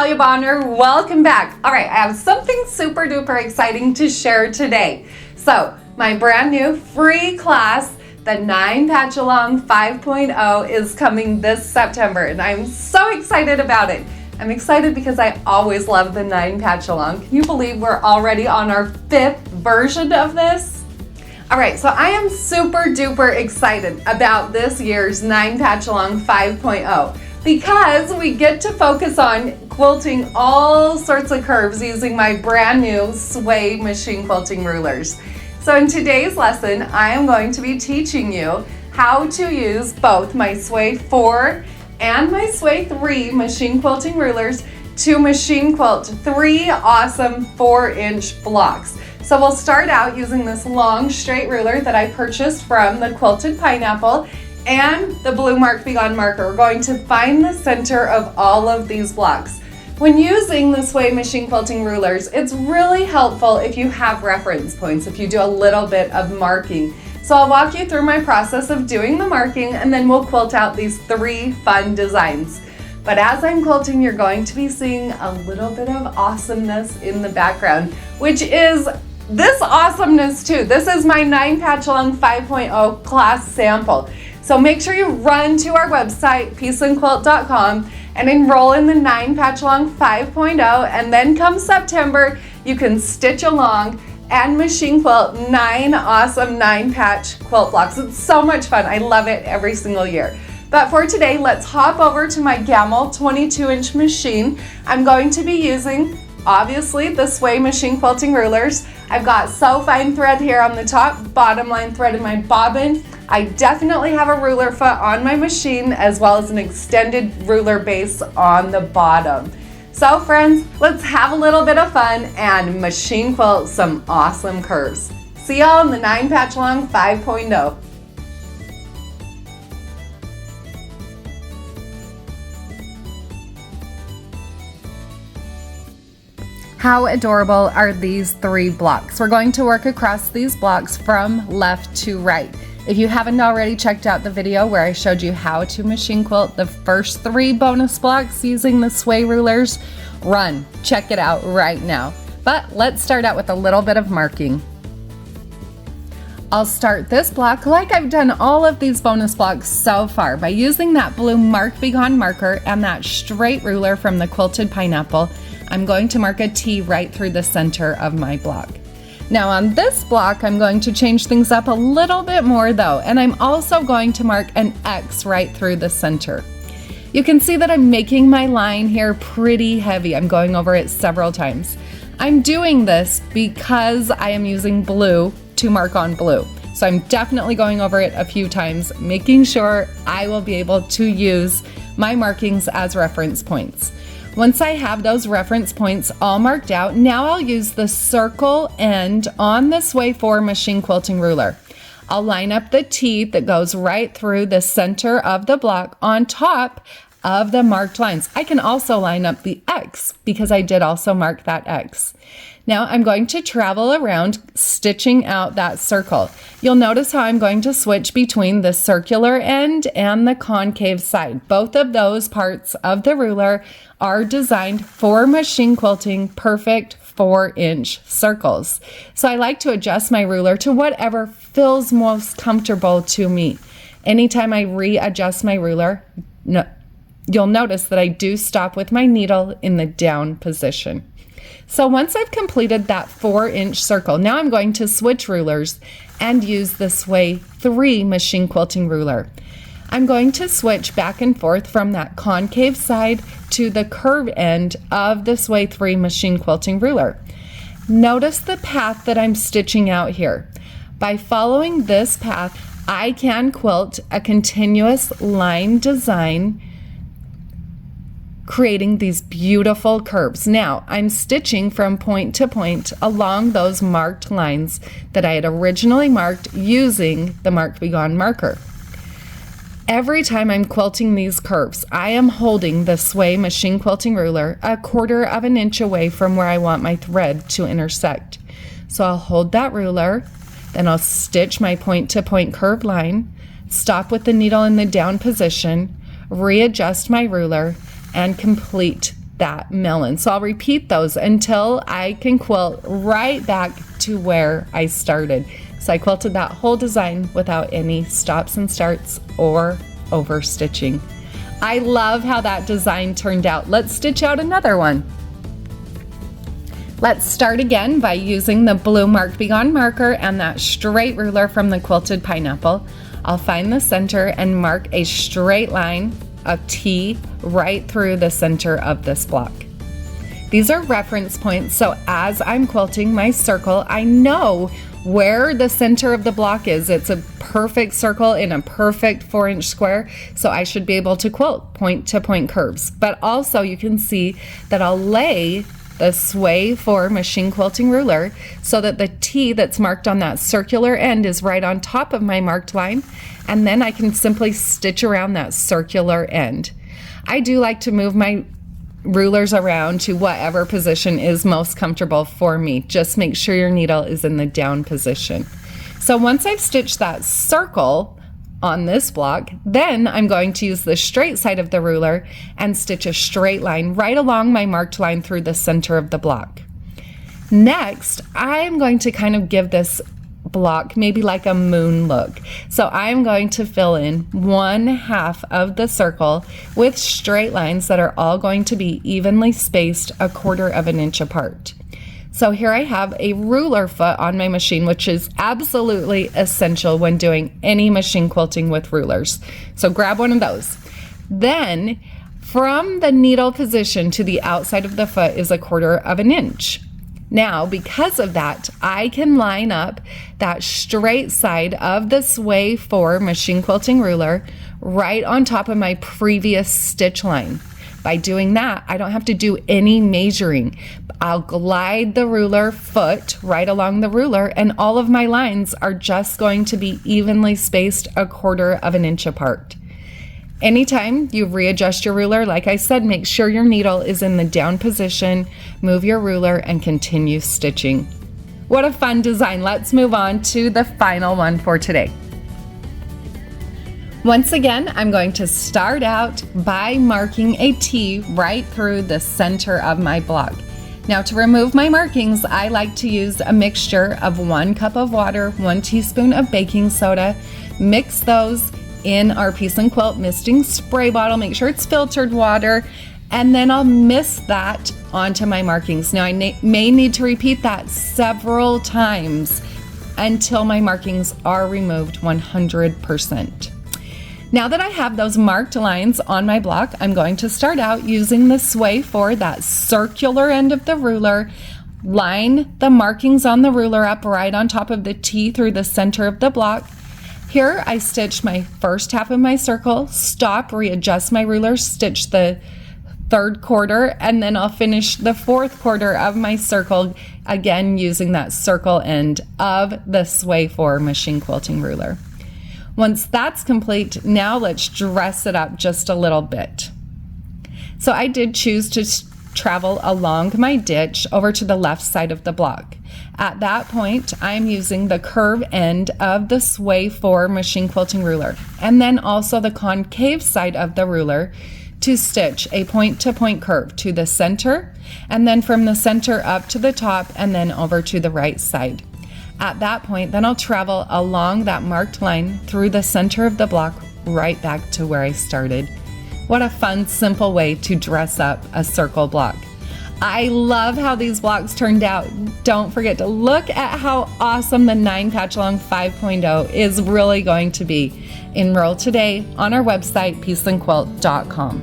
Natalia Bonner. Welcome back. All right, I have something super duper exciting to share today. So, my brand new free class, the 9 Patch Along 5.0, is coming this September, and I'm so excited about it. I'm excited because I always love the 9 Patch Along. Can you believe we're already on our 5th version of this? All right, so I am super duper excited about this year's 9 Patch Along 5.0 because we get to focus on quilting all sorts of curves using my brand new Sway machine quilting rulers. So in today's lesson, I am going to be teaching you how to use both my Sway 4 and my Sway 3 machine quilting rulers to machine quilt 3 awesome 4-inch blocks. So we'll start out using this long straight ruler that I purchased from the Quilted Pineapple and the blue Mark Be Gone marker. We're going to find the center of all of these blocks. When using the Sway machine quilting rulers, it's really helpful if you have reference points, if you do a little bit of marking. So I'll walk you through my process of doing the marking, and then we'll quilt out these 3 fun designs. But as I'm quilting, you're going to be seeing a little bit of awesomeness in the background, which is this awesomeness too. This is my 9 Patch Along 5.0 class sample. So make sure you run to our website, peaceandquilt.com, and enroll in the 9 Patch Along 5.0, and then come September, you can stitch along and machine quilt 9 awesome 9 patch quilt blocks. It's so much fun. I love it every single year. But for today, let's hop over to my Gamel 22-inch machine. I'm going to be using, obviously, the Sway machine quilting rulers. I've got so fine thread here on the top, bottom line thread in my bobbin. I definitely have a ruler foot on my machine as well as an extended ruler base on the bottom. So friends, let's have a little bit of fun and machine quilt some awesome curves. See y'all in the 9 Patch Along 5.0. How adorable are these 3 blocks? We're going to work across these blocks from left to right. If you haven't already checked out the video where I showed you how to machine quilt the first 3 bonus blocks using the Sway rulers, run, check it out right now. But let's start out with a little bit of marking. I'll start this block like I've done all of these bonus blocks so far by using that blue Mark Be Gone marker and that straight ruler from the Quilted Pineapple. I'm going to mark a T right through the center of my block. Now on this block, I'm going to change things up a little bit more though, and I'm also going to mark an X right through the center. You can see that I'm making my line here pretty heavy. I'm going over it several times. I'm doing this because I am using blue to mark on blue. So I'm definitely going over it a few times, making sure I will be able to use my markings as reference points. Once I have those reference points all marked out, now I'll use the circle end on the Sway 4 machine quilting ruler. I'll line up the T that goes right through the center of the block on top of the marked lines. I can also line up the X because I did also mark that X. Now I'm going to travel around stitching out that circle. You'll notice how I'm going to switch between the circular end and the concave side. Both of those parts of the ruler are designed for machine quilting perfect 4-inch circles. So I like to adjust my ruler to whatever feels most comfortable to me. Anytime I readjust my ruler, you'll notice that I do stop with my needle in the down position. So once I've completed that 4-inch circle, now I'm going to switch rulers and use the Sway 3 machine quilting ruler. I'm going to switch back and forth from that concave side to the curved end of the Sway 3 machine quilting ruler. Notice the path that I'm stitching out here. By following this path, I can quilt a continuous line design, creating these beautiful curves. Now, I'm stitching from point to point along those marked lines that I had originally marked using the Mark Be Gone marker. Every time I'm quilting these curves, I am holding the Sway machine quilting ruler 1/4 of an inch away from where I want my thread to intersect. So I'll hold that ruler, then I'll stitch my point to point curved line, stop with the needle in the down position, readjust my ruler, and complete that melon. So I'll repeat those until I can quilt right back to where I started. So I quilted that whole design without any stops and starts or over stitching. I love how that design turned out. Let's stitch out another one. Let's start again by using the blue Mark Be Gone marker and that straight ruler from the quilted pineapple. I'll find the center and mark a straight line, a T, right through the center of this block. These are reference points, so as I'm quilting my circle, I know where the center of the block is. It's a perfect circle in a perfect 4-inch square, so I should be able to quilt point to point curves. But also you can see that I'll lay the Sway 4 machine quilting ruler so that the T that's marked on that circular end is right on top of my marked line, and then I can simply stitch around that circular end. I do like to move my rulers around to whatever position is most comfortable for me. Just make sure your needle is in the down position. So once I've stitched that circle on this block, then I'm going to use the straight side of the ruler and stitch a straight line right along my marked line through the center of the block. Next, I'm going to kind of give this block maybe like a moon look. So I'm going to fill in 1/2 of the circle with straight lines that are all going to be evenly spaced 1/4 of an inch apart. So here I have a ruler foot on my machine, which is absolutely essential when doing any machine quilting with rulers. So grab one of those. Then from the needle position to the outside of the foot is 1/4 of an inch. Now, because of that, I can line up that straight side of the Sway 4 machine quilting ruler right on top of my previous stitch line. By doing that, I don't have to do any measuring. I'll glide the ruler foot right along the ruler, and all of my lines are just going to be evenly spaced 1/4 of an inch apart. Anytime you readjust your ruler, like I said, make sure your needle is in the down position, move your ruler, and continue stitching. What a fun design. Let's move on to the final one for today. Once again, I'm going to start out by marking a T right through the center of my block. Now, to remove my markings, I like to use a mixture of 1 cup of water, 1 teaspoon of baking soda. Mix those in our Peace and Quilt misting spray bottle. Make sure it's filtered water, and then I'll mist that onto my markings. Now, I may need to repeat that several times until my markings are removed 100%. Now that I have those marked lines on my block, I'm going to start out using the Sway 4, that circular end of the ruler, line the markings on the ruler up right on top of the T through the center of the block. Here I stitched my first half of my circle, stop, readjust my ruler, stitch the 3rd quarter, and then I'll finish the 4th quarter of my circle, again using that circle end of the Sway 4 machine quilting ruler. Once that's complete, now let's dress it up just a little bit. So I did choose to travel along my ditch over to the left side of the block. At that point, I'm using the curve end of the Sway 4 machine quilting ruler, and then also the concave side of the ruler to stitch a point-to-point curve to the center, and then from the center up to the top, and then over to the right side. At that point, then I'll travel along that marked line through the center of the block right back to where I started. What a fun, simple way to dress up a circle block. I love how these blocks turned out. Don't forget to look at how awesome the 9 Patch Along 5.0 is really going to be. Enroll today on our website, peaceandquilt.com.